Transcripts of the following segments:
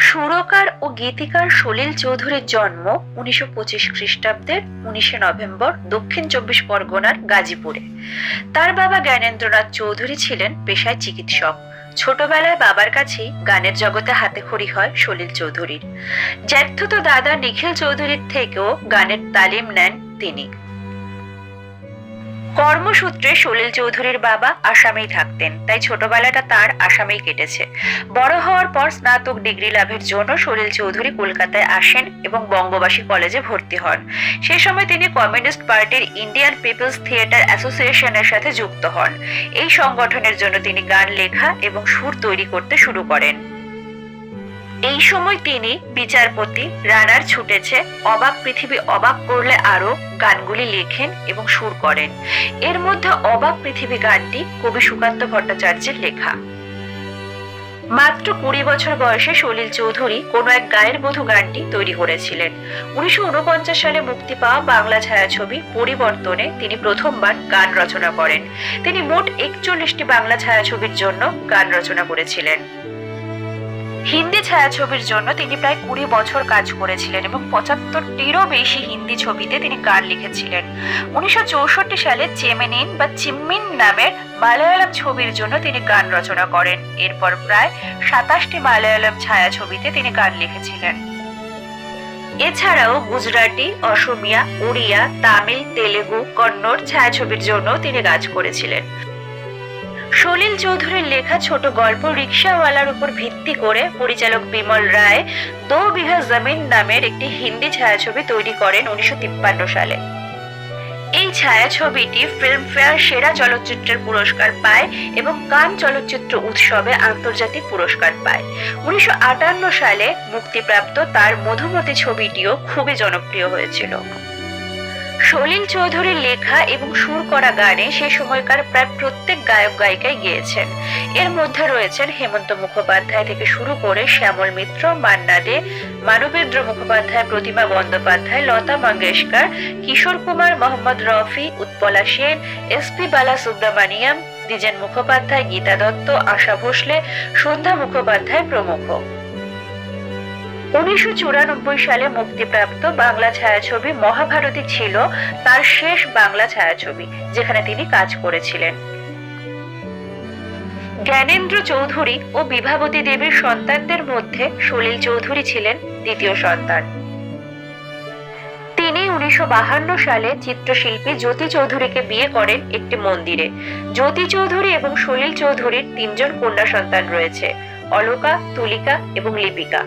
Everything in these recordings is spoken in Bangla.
সুরকার ও গীতিকার সলিল চৌধুরীর জন্ম 1925 খ্রিস্টাব্দের 19 নভেম্বর দক্ষিণ চব্বিশ পরগনার গাজীপুরে। তার বাবা জ্ঞানেন্দ্রনাথ চৌধুরী ছিলেন পেশায় চিকিৎসক। ছোটবেলায় বাবার কাছেই গানের জগতে হাতেখড়ি হয় সলিল চৌধুরীর। জ্যাঠতো দাদা নিখিল চৌধুরীর থেকেও গানের তালিম নেন তিনি। কর্মসূত্রে সলিল চৌধুরীর বাবা আসামেই থাকতেন, তাই ছোটবেলাটা তার আসামেই কেটেছে। বড় হওয়ার পর স্নাতক ডিগ্রি লাভের জন্য সলিল চৌধুরী কলকাতায় আসেন এবং বঙ্গবাসী কলেজে ভর্তি হন। সে সময় তিনি কমিউনিস্ট পার্টির ইন্ডিয়ান পিপলস থিয়েটার অ্যাসোসিয়েশনের সাথে যুক্ত হন। এই সংগঠনের জন্য তিনি গান লেখা এবং সুর তৈরি করতে শুরু করেন। এই সময় তিনি বিচারপতি, রানার ছুটেছে, অবাক পৃথিবী অবাক করলে আরো গানগুলি লেখেন এবং সুর করেন। এর মধ্যে অবাক পৃথিবী গানটি কবি সুকান্ত ভট্টাচার্যের লেখা। মাত্র 20 বছর বয়সে সলিল চৌধুরী কোনো এক গায়ের বধূ গানটি তৈরি করেছিলেন। 1949 সালে মুক্তি পাওয়া বাংলা ছায়াছবি পরিবর্তনে তিনি প্রথমবার গান রচনা করেন। তিনি মোট 41টি বাংলা ছায়াছবির জন্য গান রচনা করেছিলেন। হিন্দি ছায়াছবির জন্য তিনি প্রায় 20 বছর কাজ করেছিলেন এবং 75টিরও বেশি হিন্দি ছবিতে তিনি গান লিখেছিলেন। 1964 সালে চেমেনিন বা চিম্মিন নামের মালায়ালাম ছবির জন্য তিনি গান রচনা করেন। এরপর প্রায় 27টি মালায়ালাম ছায়াছবিতে তিনি গান লিখেছিলেন। এছাড়াও গুজরাটি, অসমিয়া, উড়িয়া, তামিল, তেলেগু, কন্নড় ছায়াছবির জন্য তিনি কাজ করেছিলেন। সলিল চৌধুরীর লেখা ছোট গল্প রিক্সাওয়ালার উপর ভিত্তি করে পরিচালক বিমল রায় দো বিঘা জমিন নামের একটি হিন্দি ছায়াছবি তৈরি করেন 1953 সালে। এই ছায়াছবিটি ফিল্মফেয়ার সেরা চলচ্চিত্রের পুরস্কার পায় এবং কান চলচ্চিত্র উৎসবে আন্তর্জাতিক পুরস্কার পায়। 1958 সালে মুক্তিপ্রাপ্ত তার মধুমতি ছবিটিও খুবই জনপ্রিয় হয়েছিল। সলিল চৌধুরীর লেখা এবং সুর করা গানে সে সময়কার প্রায় প্রত্যেক গায়ক গায়িকাই গেয়েছেন। এর মধ্যে রয়েছেন হেমন্ত মুখোপাধ্যায় থেকে শুরু করে শ্যামল মিত্র, মান্না দে, মানবেন্দ্র মুখোপাধ্যায়, প্রতিমা বন্দ্যোপাধ্যায়, লতা মঙ্গেশকর, কিশোর কুমার, মোহাম্মদ রফি, উৎপলা সেন, এসপি বালাসুব্রমণিয়াম, দ্বিজেন মুখোপাধ্যায়, গীতা দত্ত, আশা ভোসলে, সন্ধ্যা মুখোপাধ্যায় প্রমুখ। 1994 সালে মুক্তিপ্রাপ্ত বাংলা ছায়াছবি মহাভারতী ছিল তার শেষ বাংলা ছায়াছবি, যেখানে তিনি কাজ করেছিলেন। জ্ঞানেন্দ্র চৌধুরী ও বিভাবতী দেবীর সন্তানদের মধ্যে সলিল চৌধুরী ছিলেন দ্বিতীয় সন্তান। তিনি 1952 সালে চিত্রশিল্পী জ্যোতি চৌধুরীকে বিয়ে করেন একটি মন্দিরে। জ্যোতি চৌধুরী এবং সলিল চৌধুরীর 3 জন কন্যা সন্তান রয়েছে, অলকা, তুলিকা এবং লিপিকা।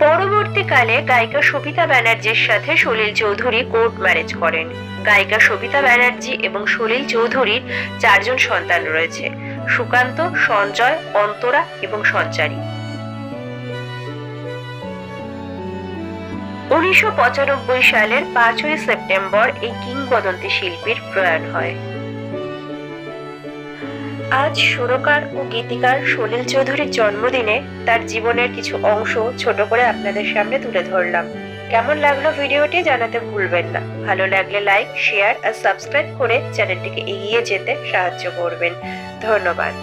পরবর্তীকালে গায়িকা সবিতা ব্যানার্জির সাথে সলিল চৌধুরী কোর্ট ম্যারেজ করেন। গায়িকা সবিতা ব্যানার্জি এবং সলিল চৌধুরীর 4 জন সন্তান রয়েছে, সুকান্ত, সঞ্জয়, অন্তরা এবং সঞ্চারী। 1995 সালের 5ই সেপ্টেম্বর এই কিংবদন্তি শিল্পীর প্রয়াণ হয়। আজ সুরকার ও গীতিকার সলিল চৌধুরীর জন্মদিনে তার জীবনের কিছু অংশ ছোট করে আপনাদের সামনে তুলে ধরলাম। কেমন লাগলো ভিডিওটি জানাতে ভুলবেন না। ভালো লাগলে লাইক, শেয়ার আর সাবস্ক্রাইব করে চ্যানেলটিকে এগিয়ে যেতে সাহায্য করবেন। ধন্যবাদ।